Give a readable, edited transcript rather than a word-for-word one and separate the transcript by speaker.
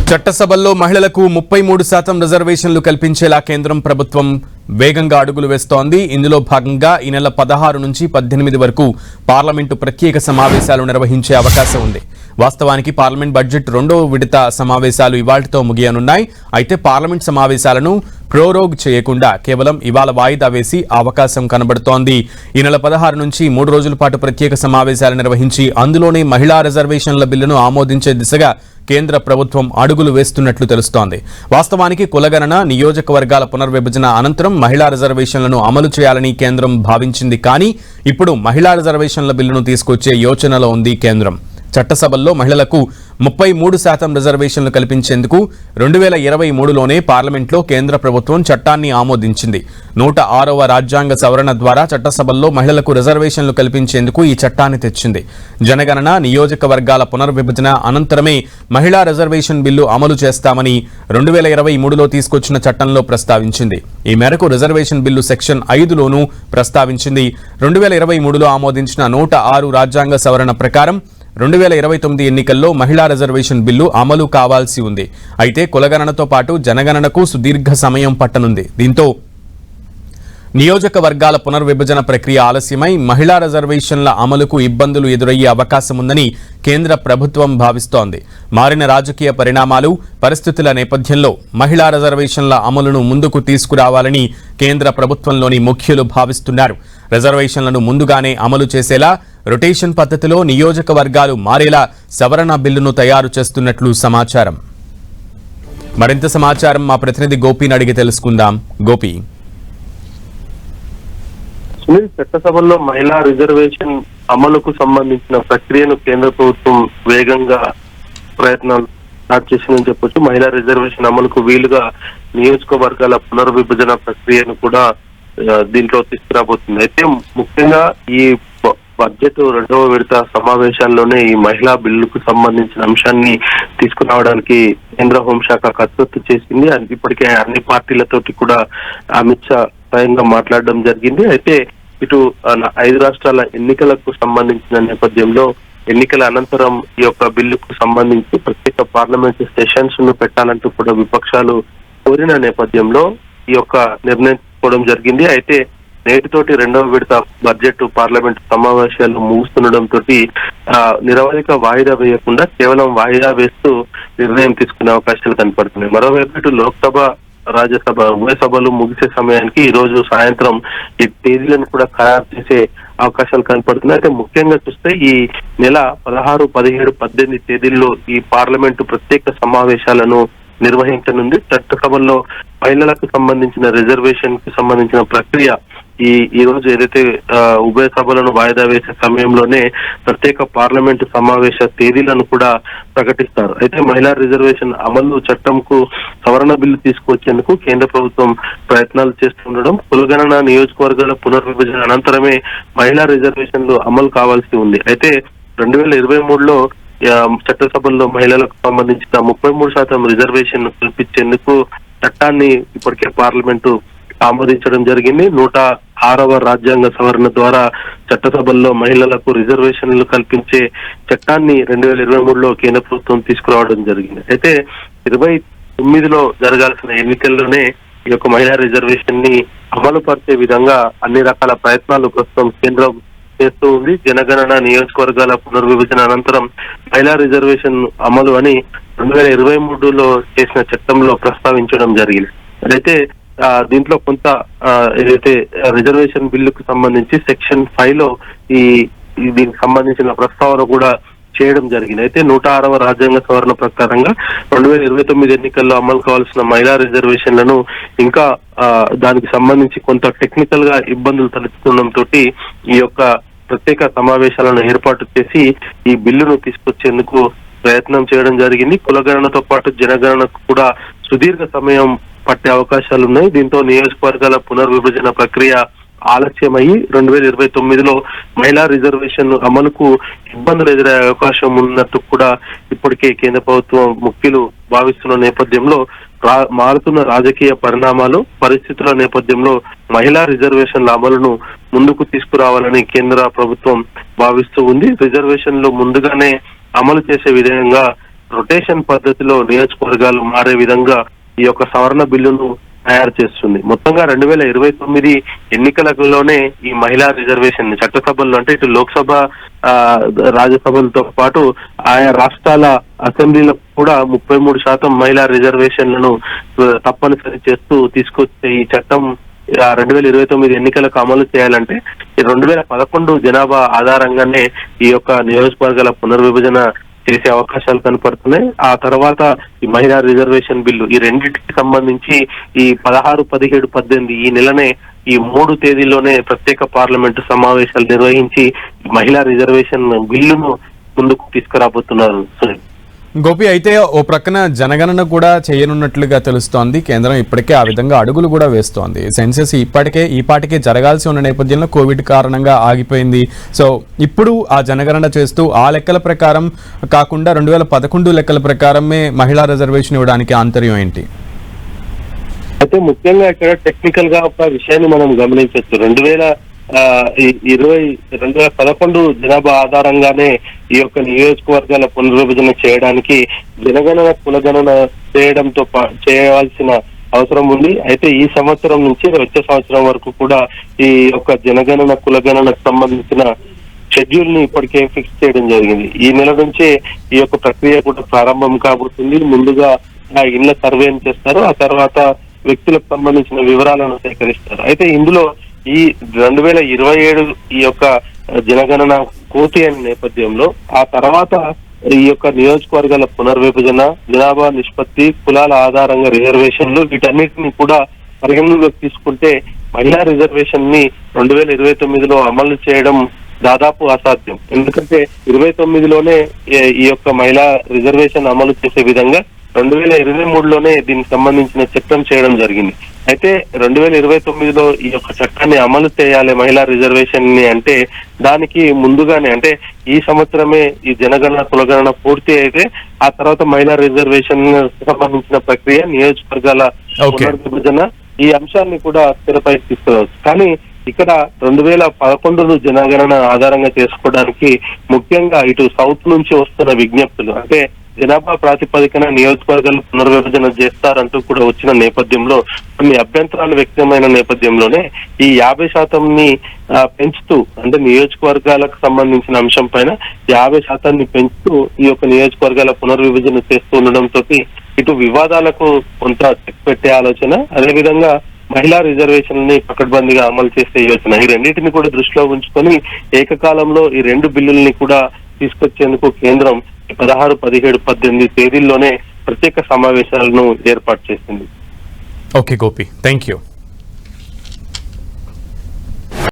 Speaker 1: చట్టసభల్లో మహిళలకు 33% రిజర్వేషన్లు కల్పించేలా కేంద్రం ప్రభుత్వం వేగంగా అడుగులు వేస్తోంది. ఇందులో భాగంగా ఈ నెల 16 నుంచి 18 వరకు పార్లమెంటు ప్రత్యేక సమావేశాలు నిర్వహించే అవకాశం ఉంది. వాస్తవానికి పార్లమెంట్ బడ్జెట్ రెండో విడత సమావేశాలు ఇవాళ్టితో ముగియనున్నాయి. అయితే పార్లమెంట్ సమావేశాలను ప్రోరోగ్ చేయకుండా కేవలం ఇవాళ వాయిదా వేసి అవకాశం కనబడుతోంది. ఈ నెల 16 నుంచి 3 రోజుల పాటు ప్రత్యేక సమావేశాలు నిర్వహించి అందులోనే మహిళా రిజర్వేషన్ల బిల్లును ఆమోదించే దిశగా కేంద్ర ప్రభుత్వం అడుగులు వేస్తున్నట్లు తెలుస్తోంది. వాస్తవానికి కులగణన, నియోజకవర్గాల పునర్విభజన అనంతరం మహిళా రిజర్వేషన్లను అమలు చేయాలని కేంద్రం భావించింది. కానీ ఇప్పుడు మహిళా రిజర్వేషన్ల బిల్లును తీసుకొచ్చే యోచనలో ఉంది కేంద్రం. చట్టసభల్లో మహిళలకు 33% రిజర్వేషన్లు కల్పించేందుకు 2023లోనే పార్లమెంట్లో కేంద్ర ప్రభుత్వం చట్టాన్ని ఆమోదించింది. 106వ రాజ్యాంగ సవరణ ద్వారా చట్టసభల్లో మహిళలకు రిజర్వేషన్లు కల్పించేందుకు ఈ చట్టాన్ని తెచ్చింది. జనగణన, నియోజకవర్గాల పునర్విభజన అనంతరమే మహిళా రిజర్వేషన్ బిల్లు అమలు చేస్తామని 2023లో తీసుకొచ్చిన చట్టంలో ప్రస్తావించింది. ఈ మేరకు రిజర్వేషన్ బిల్లు సెక్షన్ 5లోనూ ప్రస్తావించింది. 2023లో ఆమోదించిన 106 రాజ్యాంగ సవరణ ప్రకారం 2029 ఎన్నికల్లో మహిళా రిజర్వేషన్ బిల్లు అమలు కావాల్సి ఉంది. అయితే కులగణనతో పాటు జనగణనకు సుదీర్ఘ సమయం పట్టనుంది. దీంతో నియోజకవర్గాల పునర్విభజన ప్రక్రియ ఆలస్యమై మహిళా రిజర్వేషన్ల అమలుకు ఇబ్బందులు ఎదురయ్యే అవకాశం ఉందని కేంద్ర ప్రభుత్వం భావిస్తోంది. మారిన రాజకీయ పరిణామాలు, పరిస్థితుల నేపథ్యంలో మహిళా రిజర్వేషన్ల అమలును ముందుకు తీసుకురావాలని కేంద్ర ప్రభుత్వంలోని ముఖ్యులు భావిస్తున్నారు. రిజర్వేషన్లను ముందుగానే అమలు చేసేలా రొటేషన్ పద్ధతిలో నియోజకవర్గాలు మారేలా సవరణ బిల్లును తయారు చేస్తున్నట్లు సమాచారం. మరింత సమాచారం మా ప్రతినిధి గోపిని అడిగి తెలుసుకుందాం. గోపి,
Speaker 2: చట్టసభల్లో మహిళా రిజర్వేషన్ అమలుకు సంబంధించిన ప్రక్రియను కేంద్ర ప్రభుత్వం వేగంగా ప్రయత్నాలు స్టార్ట్ చేసిందని చెప్పొచ్చు. మహిళా రిజర్వేషన్ అమలుకు వీలుగా నియోజకవర్గాల పునర్విభజన ప్రక్రియను కూడా దీంట్లో తీసుకురాబోతుంది. అయితే ముఖ్యంగా ఈ బడ్జెట్ రెండవ విడత సమావేశాల్లోనే ఈ మహిళా బిల్లుకు సంబంధించిన అంశాన్ని తీసుకురావడానికి కేంద్ర హోంశాఖ కసరత్తు చేసింది. ఇప్పటికే అన్ని పార్టీలతోటి కూడా అమిత్ షా స్వయంగా మాట్లాడడం జరిగింది. అయితే ఇటు 5 రాష్ట్రాల ఎన్నికలకు సంబంధించిన నేపథ్యంలో ఎన్నికల అనంతరం ఈ యొక్క బిల్లుకు సంబంధించి ప్రత్యేక పార్లమెంట్ సెషన్స్ ను పెట్టాలంటూ కూడా విపక్షాలు కోరిన నేపథ్యంలో ఈ యొక్క నిర్ణయం తీసుకోవడం జరిగింది. అయితే నేటితోటి రెండవ విడత బడ్జెట్ పార్లమెంట్ సమావేశాలు ముగుస్తుండటంతో నిరవధిక వాయిదా వేయకుండా కేవలం వాయిదా వేస్తూ నిర్ణయం తీసుకునే అవకాశాలు కనపడుతున్నాయి. మరోవైపు ఇటు లోక్సభ, రాజ్యసభ ఉభయ సభలు ముగిసే సమయానికి ఈ రోజు సాయంత్రం ఈ తేదీలను కూడా ఖరారు చేసే అవకాశాలు కనపడుతున్నాయి. అయితే ముఖ్యంగా చూస్తే ఈ నెల 16, 17, 18 తేదీల్లో ఈ పార్లమెంటు ప్రత్యేక సమావేశాలను నిర్వహించనుంది. చట్టసభల్లో మహిళలకు సంబంధించిన రిజర్వేషన్ కి సంబంధించిన ప్రక్రియ ఈ రోజు ఏదైతే ఉభయ సభలను వాయిదా వేసే సమయంలోనే ప్రత్యేక పార్లమెంటు సమావేశ తేదీలను కూడా ప్రకటిస్తారు. అయితే మహిళా రిజర్వేషన్ అమలు చట్టంకు సవరణ బిల్లు తీసుకొచ్చేందుకు కేంద్ర ప్రభుత్వం ప్రయత్నాలు చేస్తుండడం, కులగణన, నియోజకవర్గాల పునర్విభజన అనంతరమే మహిళా రిజర్వేషన్లు అమలు కావాల్సి ఉంది. అయితే 2023లో చట్టసభల్లో మహిళలకు సంబంధించిన 33% రిజర్వేషన్ కల్పించేందుకు చట్టాన్ని ఇప్పటికే పార్లమెంటు ఆమోదించడం జరిగింది. 106వ రాజ్యాంగ సవరణ ద్వారా చట్టసభల్లో మహిళలకు రిజర్వేషన్లు కల్పించే చట్టాన్ని 2023లో కేంద్ర ప్రభుత్వం తీసుకురావడం జరిగింది. అయితే 2029లో జరగాల్సిన ఎన్నికల్లోనే ఈ యొక్క మహిళా రిజర్వేషన్ ని అమలు పరిచే విధంగా అన్ని రకాల ప్రయత్నాలు ప్రస్తుతం కేంద్రం చేస్తూ ఉంది. జనగణన, నియోజకవర్గాల పునర్విభజన అనంతరం మహిళా రిజర్వేషన్ అమలు అని 2023లో చేసిన చట్టంలో ప్రస్తావించడం జరిగింది. అయితే దీంట్లో కొంత ఏదైతే రిజర్వేషన్ బిల్లుకు సంబంధించి సెక్షన్ 5లో దీనికి సంబంధించిన ప్రస్తావన కూడా చేయడం జరిగింది. అయితే 106వ రాజ్యాంగ సవరణ ప్రకారంగా 2029 ఎన్నికల్లో అమలు కావాల్సిన మహిళా రిజర్వేషన్లను ఇంకా దానికి సంబంధించి కొంత టెక్నికల్ గా ఇబ్బందులు తలెత్తుండటంతో ఈ యొక్క ప్రత్యేక సమావేశాలను ఏర్పాటు చేసి ఈ బిల్లును తీసుకొచ్చేందుకు ప్రయత్నం చేయడం జరిగింది. కులగణనతో పాటు జనగణనకు కూడా సుదీర్ఘ సమయం పట్టే అవకాశాలు ఉన్నాయి. దీంతో నియోజకవర్గాల పునర్విభజన ప్రక్రియ ఆలస్యమయ్యి 2029లో మహిళా రిజర్వేషన్ అమలుకు ఇబ్బందులు ఎదురయ్యే అవకాశం ఉన్నట్టు కూడా ఇప్పటికే కేంద్ర ప్రభుత్వం ముఖ్యులు భావిస్తున్న నేపథ్యంలో మారుతున్న రాజకీయ పరిణామాలు, పరిస్థితుల నేపథ్యంలో మహిళా రిజర్వేషన్ల అమలును ముందుకు తీసుకురావాలని కేంద్ర ప్రభుత్వం భావిస్తూ ఉంది. రిజర్వేషన్లు ముందుగానే అమలు చేసే విధంగా రొటేషన్ పద్ధతిలో నియోజకవర్గాలు మారే విధంగా ఈ యొక్క సవరణ బిల్లును తయారు చేస్తుంది. మొత్తంగా 2029 ఎన్నికలలోనే ఈ మహిళా రిజర్వేషన్ చట్టసభల్లో అంటే ఇటు లోక్సభ రాజ్యసభలతో పాటు ఆయా రాష్ట్రాల అసెంబ్లీలకు కూడా 33% మహిళా రిజర్వేషన్లను తప్పనిసరి చేస్తూ తీసుకొచ్చే ఈ చట్టం 2029 ఎన్నికలకు అమలు చేయాలంటే 2011 జనాభా ఆధారంగానే ఈ యొక్క నియోజకవర్గాల పునర్విభజన చేసే అవకాశాలు కనపడుతున్నాయి. ఆ తర్వాత ఈ మహిళా రిజర్వేషన్ బిల్లు ఈ రెండింటికి సంబంధించి ఈ 16, 17, 18 ఈ నెలనే ఈ 3 తేదీల్లోనే ప్రత్యేక పార్లమెంటు సమావేశాలు నిర్వహించి మహిళా రిజర్వేషన్ బిల్లును ముందుకు తీసుకురాబోతున్నారు.
Speaker 1: గోపి, అయితే ఓ ప్రక్కన జనగణన కూడా చేయనున్నట్లుగా తెలుస్తోంది. కేంద్రం ఇప్పటికే ఆ విధంగా అడుగులు కూడా వేస్తోంది. సెన్సెస్ ఈ పాటికే జరగాల్సి ఉన్న నేపథ్యంలో కోవిడ్ కారణంగా ఆగిపోయింది. సో ఇప్పుడు ఆ జనగణన చేస్తూ ఆ లెక్కల ప్రకారం కాకుండా 2011 లెక్కల ప్రకారమే మహిళా రిజర్వేషన్ ఇవ్వడానికి ఆంతర్యం ఏంటి?
Speaker 2: అయితే ముఖ్యంగా ఇక్కడ టెక్నికల్ గా ఒక విషయాన్ని మనం గమనించవచ్చు. 2011 జనాభా ఆధారంగానే ఈ యొక్క నియోజకవర్గాల పునర్విభజన చేయడానికి జనగణన కులగణన చేయవలసిన అవసరం ఉంది. అయితే ఈ సంవత్సరం నుంచి వచ్చే సంవత్సరం వరకు కూడా ఈ యొక్క జనగణన కులగణనకు సంబంధించిన షెడ్యూల్ ని ఇప్పటికే ఫిక్స్ చేయడం జరిగింది. ఈ నెల నుంచే ఈ యొక్క ప్రక్రియ కూడా ప్రారంభం కాబోతుంది. ముందుగా ఇళ్ల సర్వేని చేస్తారు, ఆ తర్వాత వ్యక్తులకు సంబంధించిన వివరాలను సేకరిస్తారు. అయితే ఇందులో ఈ 2027 ఈ యొక్క జనగణన పూర్తి అయిన నేపథ్యంలో ఆ తర్వాత ఈ యొక్క నియోజకవర్గాల పునర్విభజన, జనాభా నిష్పత్తి, కులాల ఆధారంగా రిజర్వేషన్లు వీటన్నిటిని కూడా పరిగణనలోకి తీసుకుంటే మహిళా రిజర్వేషన్ ని 2029లో అమలు చేయడం దాదాపు అసాధ్యం. ఎందుకంటే 29లోనే ఈ యొక్క మహిళా రిజర్వేషన్ అమలు చేసే విధంగా 2023లోనే దీనికి సంబంధించిన చట్టం చేయడం జరిగింది. అయితే 2029లో ఈ యొక్క చట్టాన్ని అమలు చేయాలి మహిళా రిజర్వేషన్ ని అంటే దానికి ముందుగానే అంటే ఈ సంవత్సరమే ఈ జనగణన కులగణన పూర్తి అయితే ఆ తర్వాత మహిళా రిజర్వేషన్ సంబంధించిన ప్రక్రియ నియోజకవర్గాల పునర్విభజన ఈ అంశాన్ని కూడా తెరపైకి తీసుకురావచ్చు. కానీ ఇక్కడ 2011 జనగణన ఆధారంగా చేసుకోవడానికి ముఖ్యంగా ఇటు సౌత్ నుంచి వస్తున్న విజ్ఞప్తులు అంటే జనాభా ప్రాతిపదికన నియోజకవర్గాలు పునర్విభజన చేస్తారంటూ కూడా వచ్చిన నేపథ్యంలో కొన్ని అభ్యంతరాలు వ్యక్తమైన నేపథ్యంలోనే ఈ 50% పెంచుతూ అంటే నియోజకవర్గాలకు సంబంధించిన అంశం పైన 50% పెంచుతూ ఈ యొక్క నియోజకవర్గాల పునర్విభజన చేస్తూ ఉండడంతో ఇటు వివాదాలకు కొంత చెక్ పెట్టే ఆలోచన, అదేవిధంగా మహిళా రిజర్వేషన్ ని పకడ్బందీగా అమలు చేసే యోచన ఈ రెండింటిని కూడా దృష్టిలో ఉంచుకొని ఏకకాలంలో ఈ 2 బిల్లుల్ని కూడా తీసుకొచ్చేందుకు కేంద్రం 16, 17, 18 తేదీల్లోనే ప్రత్యేక సమావేశాలను ఏర్పాటు చేసింది.
Speaker 1: Okay Gopi, thank you.